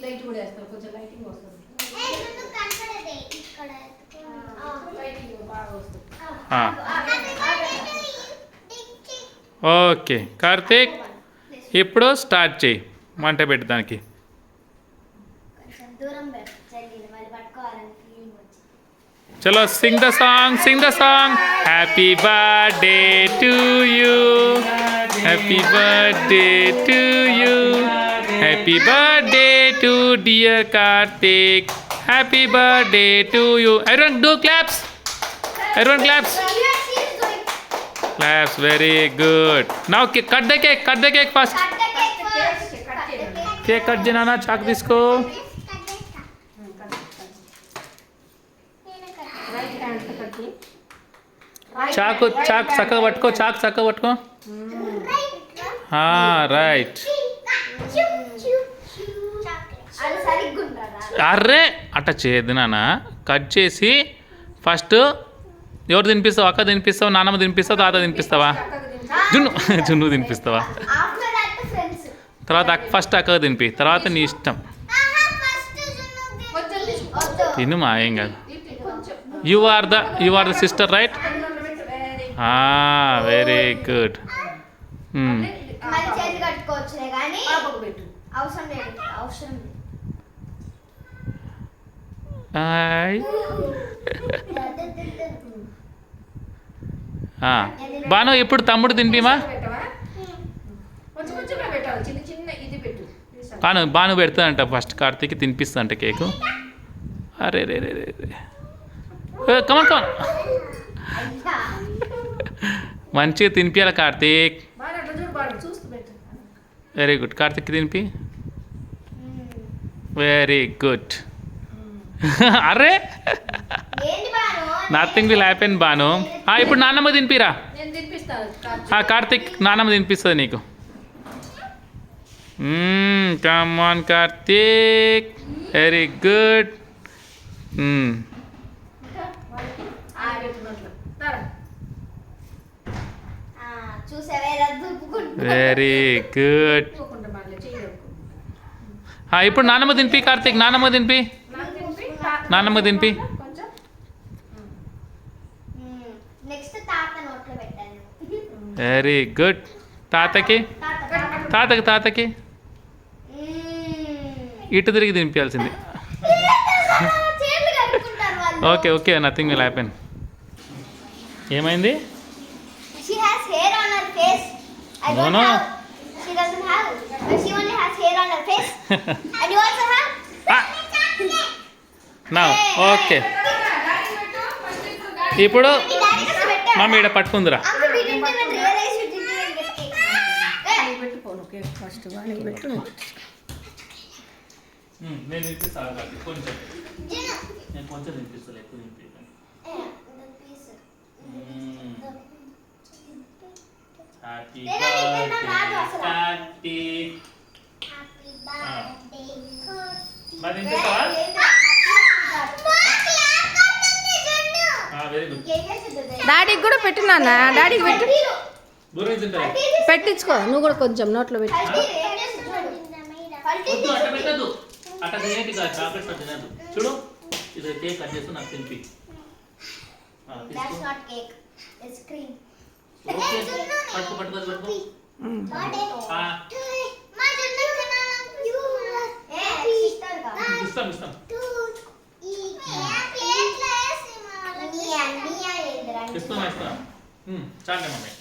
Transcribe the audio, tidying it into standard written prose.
Light కూడా వేస్తారు, కొంచెం లైటింగ్ వస్తుంది. ఓకే కార్తీక్, ఇప్పుడు స్టార్ట్ చేయి మంట పెట్టడానికి. చలో Singh the song, Singh the song. Happy birthday to you, happy birthday to you, happy birthday to dear Karthik, happy birthday to you. Everyone do claps, everyone claps. Claps, very good. Now cut the cake first. Cake cut Janana, chalk తీసుకో. చాకు చక్కగా పట్టుకో, చాకు చక్కగా పట్టుకో. Right. Array అట్ట చేయద్దు నాన్న, కట్ చేసి ఫస్ట్ ఎవరు తినిపిస్తావు? అక్క తినిపిస్తావు, నాన్నమ్మ తినిపిస్తావు, తాత తినిపిస్తావా? జున్ను తినిపిస్తావా? తర్వాత ఫస్ట్ అక్కకు తినిపి, తర్వాత నీ ఇష్టం. తినుమా, ఏం కాదు. You are the sister right? Very good. Banu, ఇప్పుడు తమ్ముడు తినిపిమా? బాను పెడుతుందంట ఫస్ట్, కార్తీక్ తినిపిస్తుందంట కేకు. అరే రే రే రే, కమన్ కమన్, మంచిగా తినిపించాలి కార్తీక్. Very good. కార్తీక్ తినిపి. Very good. అరే నథింగ్ విల్ హ్యాపెన్ బాను. ఇప్పుడు నాన్నమ్మ తినిపిరా. కార్తీక్ నాన్నమ్మ తినిపిస్తుంది నీకు. Come on Karthik, very good. Very good. ఇప్పుడు నాన్నమ్మ తినిపి కార్తీక్, నాన్నమ్మ తినిపి, నాన్నమ్మ తినిపి. Very good. తాతకి ఇటు తిరిగి తినిపించాల్సింది. Okay, nothing will happen. ఏమైంది? ఓకే, ఇప్పుడు మమ్మీ ఇక్కడ పట్టుకుందిరా. నేను తినిపిస్తాను కొంచెం, నేను కొంచెం తినిపిస్తాను, ఎక్కువ తినిపిస్తాను. Happy birthday Karthik. మరి తినిపిస్తావా? Very good. డాడీకి కూడా పెట్టు నాన్న, డాడీకి పెట్టు, పెట్టించుకో నువ్వు కూడా కొంచెం నోట్లో పెట్టు. చూడు, ఇది కేక్ కట్ చేస్తూ నాకు తినిపి. పట్టుకో. ఇస్తాం చాలే మమ్మీ.